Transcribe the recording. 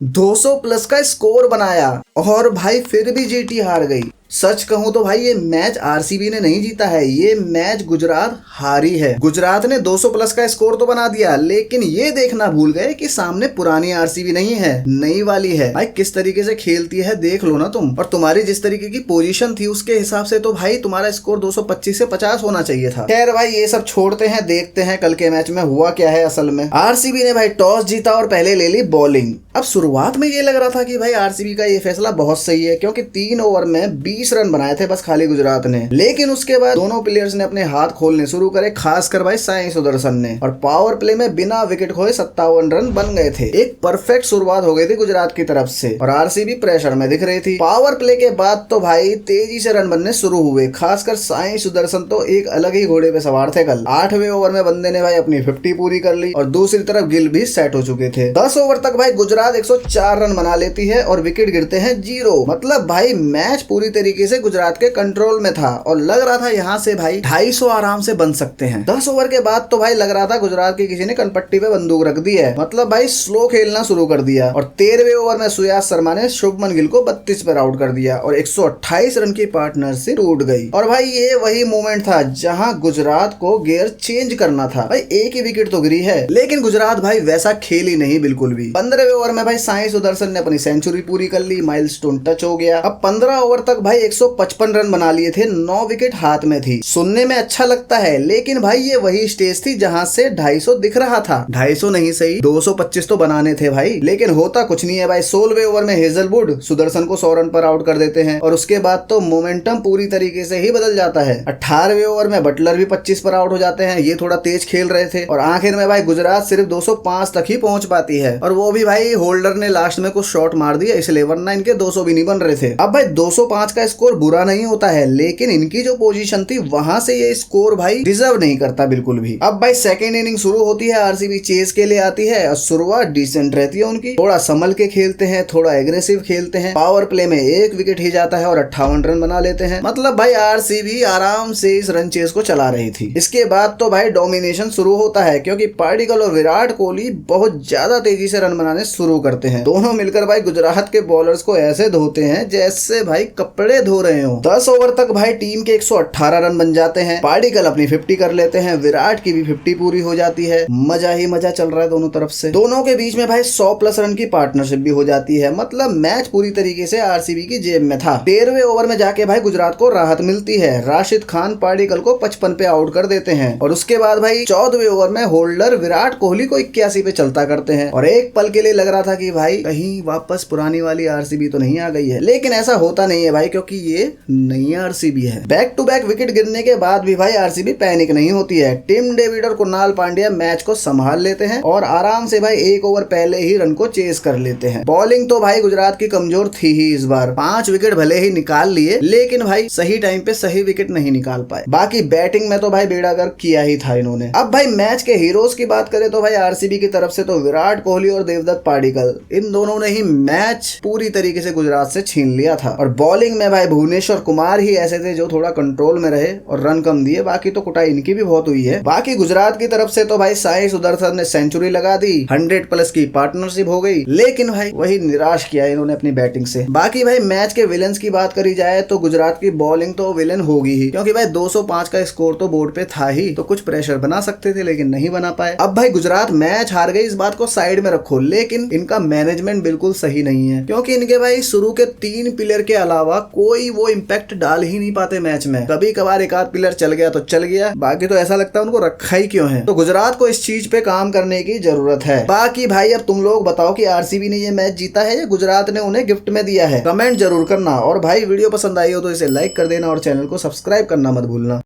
200 plus का score बनाया और भाई फिर भी जीटी हार गई। सच कहूं तो भाई ये मैच आरसीबी ने नहीं जीता है, ये मैच गुजरात हारी है। गुजरात ने 200 प्लस का स्कोर तो बना दिया, लेकिन ये देखना भूल गए कि सामने पुरानी आरसीबी नहीं है, नई वाली है। भाई किस तरीके से खेलती है देख लो ना तुम, और तुम्हारी जिस तरीके की पोजीशन थी उसके हिसाब से तो भाई तुम्हारा स्कोर 225 से 50 होना चाहिए था। खैर भाई ये सब छोड़ते हैं, देखते हैं कल के मैच में हुआ क्या है। असल में आरसीबी ने भाई टॉस जीता और पहले ले ली बॉलिंग। अब शुरुआत में ये लग रहा था कि भाई आरसीबी का ये फैसला बहुत सही है, क्योंकि 3 ओवर में 20 रन बनाए थे बस खाली गुजरात ने। लेकिन उसके बाद दोनों प्लेयर्स ने अपने हाथ खोलने शुरू करे, खासकर भाई साई सुदर्शन ने, और पावर प्ले में बिना विकेट खोए 57 रन बन गए थे। एक परफेक्ट शुरुआत हो गई थी गुजरात की तरफ से और आरसीबी प्रेशर में दिख रही थी। पावर प्ले के बाद तो भाई तेजी से रन बनने शुरू हुए, खासकर साई सुदर्शन तो एक अलग ही घोड़े पे सवार थे कल। 8वें ओवर में बंदे ने भाई अपनी 50 पूरी कर ली और दूसरी तरफ गिल भी सेट हो चुके थे। 10 ओवर तक भाई गुजरात 104 रन बना लेती है और विकेट गिरते हैं 0। मतलब भाई मैच पूरी तरीके से गुजरात के कंट्रोल में था और लग रहा था यहाँ से भाई 250 आराम से बन सकते हैं। 10 ओवर के बाद तो भाई लग रहा था गुजरात की किसी ने कनपट्टी पे बंदूक रख दी है, मतलब भाई स्लो खेलना शुरू कर दिया। और 13वें ओवर में सुयास शर्मा ने शुभमन गिल को 32 पर आउट कर दिया और 128 रन की पार्टनरशिप टूट गई। और भाई ये वही मोमेंट था जहां गुजरात को गियर चेंज करना था। भाई एक ही विकेट तो गिरी है, लेकिन गुजरात भाई वैसा खेली नहीं बिल्कुल भी। 15वें ओवर में भाई साई सुदर्शन ने अपनी सेंचुरी पूरी कर ली, माइलस्टोन टच हो गया। अब 15 ओवर तक भाई 155 रन बना लिए थे, 9 विकेट हाथ में थी। सुनने में अच्छा लगता है, लेकिन भाई ये वही स्टेज थी जहां से 250 दिख रहा था। 250 नहीं सही 225 तो बनाने थे भाई, लेकिन होता कुछ नहीं है भाई। 16वें ओवर में हेजलवुड सुदर्शन को 100 रन पर आउट कर देते हैं और उसके बाद तो मोमेंटम पूरी तरीके से ही बदल जाता है। 18वें ओवर में बटलर भी 25 पर आउट हो जाते हैं, ये थोड़ा तेज खेल रहे थे और आखिर में भाई गुजरात सिर्फ 205 तक ही पहुंच पाती है, और वो भी भाई होल्डर ने लास्ट में कुछ शॉट मार दिया इसलिए, वरना इनके 200 भी नहीं बन रहे थे। अब भाई 205 का स्कोर बुरा नहीं होता है, लेकिन इनकी जो पोजीशन थी वहां से ये स्कोर भाई डिजर्व नहीं करता बिल्कुल भी। अब भाई सेकेंड इनिंग शुरू होती है, आरसीबी चेस के लिए आती है और शुरुआत डिसेंट रहती है उनकी। थोड़ा संभल के खेलते हैं, थोड़ा एग्रेसिव खेलते हैं। पावर प्ले में एक विकेट ही जाता है और 58 रन बना लेते हैं। मतलब भाई आरसीबी आराम से इस रन चेस को चला रही थी। इसके बाद तो भाई डोमिनेशन शुरू होता है, क्योंकि पार्टिकल और विराट कोहली बहुत ज्यादा तेजी से रन बनाने शुरू करते हैं। दोनों मिलकर भाई गुजरात के बॉलर्स को ऐसे धोते हैं जैसे भाई कपड़े धो रहे हो। 10 ओवर तक भाई टीम के 118 रन बन जाते हैं। पार्टिकल अपनी 50 कर लेते हैं, विराट की भी 50 पूरी हो जाती है। मजा ही मजा चल रहा है दोनों तरफ से। दोनों के बीच में भाई 100 प्लस रन की पार्टनरशिप भी हो जाती है। मतलब मैच पूरी तरीके से आरसीबी की जेब में था। 13वें ओवर में जाके भाई गुजरात को राहत मिलती है। राशिद खान पार्टिकल को 55 पे आउट कर देते हैं और उसके बाद भाई 14वें ओवर में होल्डर विराट कोहली को 81 पे चलता करते हैं। और एक पल के लिए लग रहा था कि भाई कहीं वापस पुरानी वाली आरसीबी तो नहीं आ गई है, लेकिन ऐसा होता नहीं है भाई, क्योंकि ये नई आरसीबी है। बैक टू बैक विकेट गिरने के बाद भी भाई आरसीबी पैनिक नहीं होती है। टिम डेविड और कुणाल पांड्या मैच को संभाल लेते हैं और आराम से भाई 1 ओवर पहले ही रन को चेस कर लेते हैं। बॉलिंग तो भाई गुजरात की कमजोर थी ही इस बार। 5 विकेट भले ही निकाल लिए, लेकिन भाई सही टाइम पे सही विकेट नहीं निकाल पाए। बाकी बैटिंग में तो भाई बेड़ा गर्क किया ही था इन्होंने। अब भाई मैच के हीरोज की बात करें तो भाई आरसीबी की तरफ से तो विराट कोहली और देवदत्त पाडिक्कल, इन दोनों ने ही मैच पूरी तरीके से गुजरात से छीन लिया था। और बॉलिंग में भाई भुवनेश्वर कुमार ही ऐसे थे जो थोड़ा कंट्रोल में रहे और रन कम दिए, बाकी तो कुटाई इनकी भी बहुत हुई है। बाकी गुजरात की तरफ से तो भाई साई सुदर्शन ने सेंचुरी लगा दी, 100 प्लस की पार्टनरशिप हो गई, लेकिन भाई वही निराश किया इन्होंने अपनी बैटिंग से। बाकी भाई मैच के विलेंस की बात करी जाए तो गुजरात की बॉलिंग तो विलेन होगी ही, क्योंकि भाई 205 का स्कोर तो बोर्ड पे था ही, तो कुछ प्रेशर बना सकते थे लेकिन नहीं बना पाए। अब भाई गुजरात मैच हार गई, इस बात को साइड में रखो, लेकिन इनका मैनेजमेंट बिल्कुल सही नहीं है, क्योंकि इनके भाई शुरू के 3 प्लेयर के अलावा कोई वो इम्पैक्ट डाल ही नहीं पाते मैच में। कभी कभार एक आध प्लेयर चल गया तो चल गया, बाकी तो ऐसा लगता है उनको रखा ही क्यों है। तो गुजरात को इस चीज पे काम करने की जरूरत है। बाकी भाई अब तुम लोग बताओ कि आरसीबी ने ये मैच जीता है या गुजरात ने उन्हें गिफ्ट में दिया है, कमेंट जरूर करना। और भाई वीडियो पसंद आई हो तो इसे लाइक कर देना और चैनल को सब्सक्राइब करना मत भूलना।